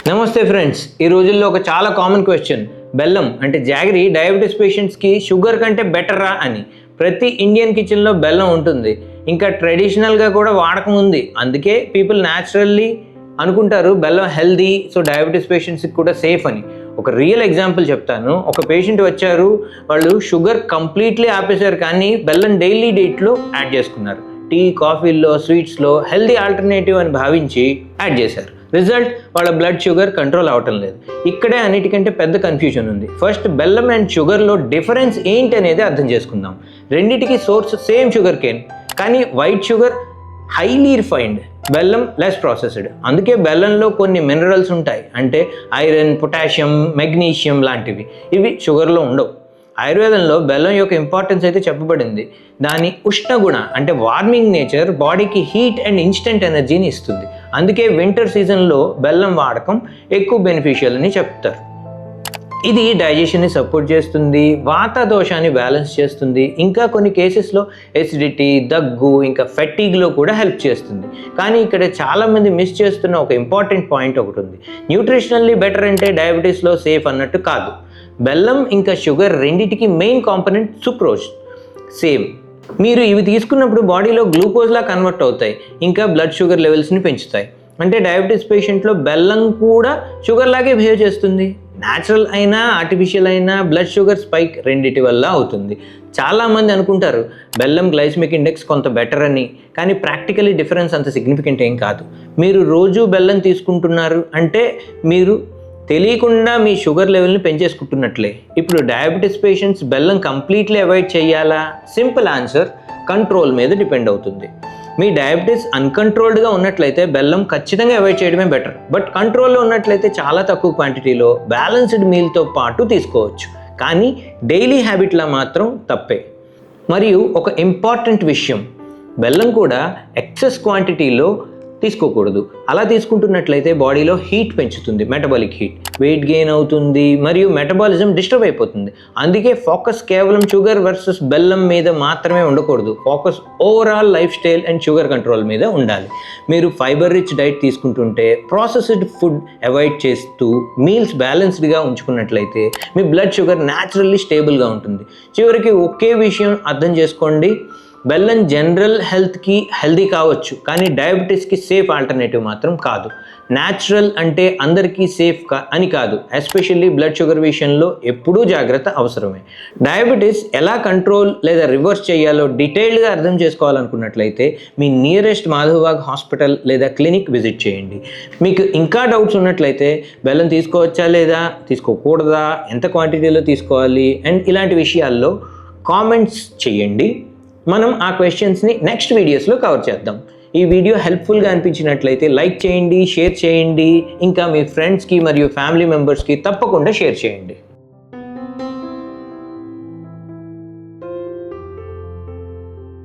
నమస్తే ఫ్రెండ్స్, ఈ రోజుల్లో ఒక చాలా కామన్ క్వశ్చన్, బెల్లం అంటే జాగరీ డయాబెటీస్ పేషెంట్స్కి షుగర్ కంటే బెటరా అని. ప్రతి ఇండియన్ కిచెన్లో బెల్లం ఉంటుంది, ఇంకా ట్రెడిషనల్గా కూడా వాడకం ఉంది. అందుకే పీపుల్ న్యాచురల్లీ అనుకుంటారు బెల్లం హెల్దీ, సో డయాబెటీస్ పేషెంట్స్కి కూడా సేఫ్ అని. ఒక రియల్ ఎగ్జాంపుల్ చెప్తాను. ఒక పేషెంట్ వచ్చారు, వాళ్ళు షుగర్ కంప్లీట్లీ ఆపేశారు, కానీ బెల్లం డైలీ డైట్లో యాడ్ చేసుకున్నారు. టీ, కాఫీల్లో, స్వీట్స్లో హెల్దీ ఆల్టర్నేటివ్ అని భావించి యాడ్ చేశారు. రిజల్ట్, వాళ్ళ బ్లడ్ షుగర్ కంట్రోల్ అవ్వటం లేదు. ఇక్కడే అన్నిటికంటే పెద్ద కన్ఫ్యూజన్ ఉంది. ఫస్ట్ బెల్లం అండ్ షుగర్లో డిఫరెన్స్ ఏంటి అనేది అర్థం చేసుకుందాం. రెండిటికి సోర్స్ సేమ్ షుగర్ కేన్, కానీ వైట్ షుగర్ హైలీ రిఫైన్డ్, బెల్లం లెస్ ప్రాసెస్డ్. అందుకే బెల్లంలో కొన్ని మినరల్స్ ఉంటాయి, అంటే ఐరన్, పొటాషియం, మెగ్నీషియం లాంటివి. ఇవి షుగర్లో ఉండవు. ఆయుర్వేదంలో బెల్లం యొక్క ఇంపార్టెన్స్ అయితే చెప్పబడింది. దాని ఉష్ణగుణ అంటే వార్మింగ్ నేచర్ బాడీకి హీట్ అండ్ ఇన్స్టెంట్ ఎనర్జీని ఇస్తుంది. అందుకే వింటర్ సీజన్లో బెల్లం వాడకం ఎక్కువ బెనిఫిషియల్ అని చెప్తారు. ఇది డైజెషన్ని సపోర్ట్ చేస్తుంది, వాత దోషాన్ని బ్యాలెన్స్ చేస్తుంది, ఇంకా కొన్ని కేసెస్లో ఎసిడిటీ, దగ్గు, ఇంకా ఫెటీగ్లో కూడా హెల్ప్ చేస్తుంది. కానీ ఇక్కడ చాలామంది మిస్ చేస్తున్న ఒక ఇంపార్టెంట్ పాయింట్ ఒకటి ఉంది. న్యూట్రిషనల్లీ బెటర్ అంటే డయాబెటీస్లో సేఫ్ అన్నట్టు కాదు. బెల్లం ఇంకా షుగర్ రెండిటికి మెయిన్ కాంపోనెంట్ సుక్రోజ్ సేమ్. మీరు ఇవి తీసుకున్నప్పుడు బాడీలో గ్లూకోజ్లా కన్వర్ట్ అవుతాయి, ఇంకా బ్లడ్ షుగర్ లెవెల్స్ని పెంచుతాయి. అంటే డయాబెటీస్ పేషెంట్లో బెల్లం కూడా షుగర్ లాగే బిహేవ్ చేస్తుంది. న్యాచురల్ అయినా ఆర్టిఫిషియల్ అయినా బ్లడ్ షుగర్ స్పైక్ రెండిటి వల్ల అవుతుంది. చాలామంది అనుకుంటారు బెల్లం గ్లైసెమిక్ ఇండెక్స్ కొంత బెటర్ అని, కానీ ప్రాక్టికలీ డిఫరెన్స్ అంత సిగ్నిఫికెంట్ ఏం కాదు. మీరు రోజు బెల్లం తీసుకుంటున్నారు అంటే మీరు తెలియకుండా మీ షుగర్ లెవెల్ని పెంచేసుకుంటున్నట్లే. ఇప్పుడు డయాబెటీస్ పేషెంట్స్ బెల్లం కంప్లీట్లీ అవాయిడ్ చేయాలా? సింపుల్ ఆన్సర్, కంట్రోల్ మీద డిపెండ్ అవుతుంది. మీ డయాబెటీస్ అన్కంట్రోల్డ్గా ఉన్నట్లయితే బెల్లం ఖచ్చితంగా అవాయిడ్ చేయడమే బెటర్. బట్ కంట్రోల్లో ఉన్నట్లయితే చాలా తక్కువ క్వాంటిటీలో బ్యాలెన్స్డ్ మీల్తో పాటు తీసుకోవచ్చు. కానీ డైలీ హ్యాబిట్లా మాత్రం తప్పే. మరియు ఒక ఇంపార్టెంట్ విషయం, బెల్లం కూడా ఎక్సెస్ క్వాంటిటీలో తీసుకోకూడదు. అలా తీసుకుంటున్నట్లయితే బాడీలో హీట్ పెంచుతుంది, మెటబాలిక్ హీట్, వెయిట్ గెయిన్ అవుతుంది, మరియు మెటబాలిజం డిస్టర్బ్ అయిపోతుంది. అందుకే ఫోకస్ కేవలం షుగర్ వర్సెస్ బెల్లం మీద మాత్రమే ఉండకూడదు. Focus overall lifestyle and sugar control మీద ఉండాలి. మీరు ఫైబర్ రిచ్ డైట్ తీసుకుంటుంటే, ప్రాసెస్డ్ ఫుడ్ అవాయిడ్ చేస్తూ మీల్స్ బ్యాలెన్స్డ్గా ఉంచుకున్నట్లయితే మీ బ్లడ్ షుగర్ న్యాచురల్లీ స్టేబుల్గా ఉంటుంది. చివరికి ఒకే విషయం అర్థం చేసుకోండి, బెల్లం జనరల్ హెల్త్కి హెల్దీ కావచ్చు, కానీ డయాబెటీస్కి సేఫ్ ఆల్టర్నేటివ్ మాత్రం కాదు. న్యాచురల్ అంటే అందరికీ సేఫ్ అని కాదు. ఎస్పెషల్లీ బ్లడ్ షుగర్ విషయంలో ఎప్పుడూ జాగ్రత్త అవసరమే. డయాబెటీస్ ఎలా కంట్రోల్ లేదా రివర్స్ చేయాలో డీటెయిల్డ్గా అర్థం చేసుకోవాలనుకున్నట్లయితే మీ నియరెస్ట్ మాధవబాగ్ హాస్పిటల్ లేదా క్లినిక్ విజిట్ చేయండి. మీకు ఇంకా డౌట్స్ ఉన్నట్లయితే బెల్లం తీసుకోవచ్చా లేదా, తీసుకోకూడదా, ఎంత క్వాంటిటీలో తీసుకోవాలి అండ్ ఇలాంటి విషయాల్లో కామెంట్స్ చేయండి. మనం ఆ క్వశ్చన్స్ని నెక్స్ట్ వీడియోస్లో కవర్ చేద్దాం. ఈ వీడియో హెల్ప్ఫుల్గా అనిపించినట్లయితే లైక్ చేయండి, షేర్ చేయండి, ఇంకా మీ ఫ్రెండ్స్కి మరియు ఫ్యామిలీ మెంబర్స్కి తప్పకుండా షేర్ చేయండి.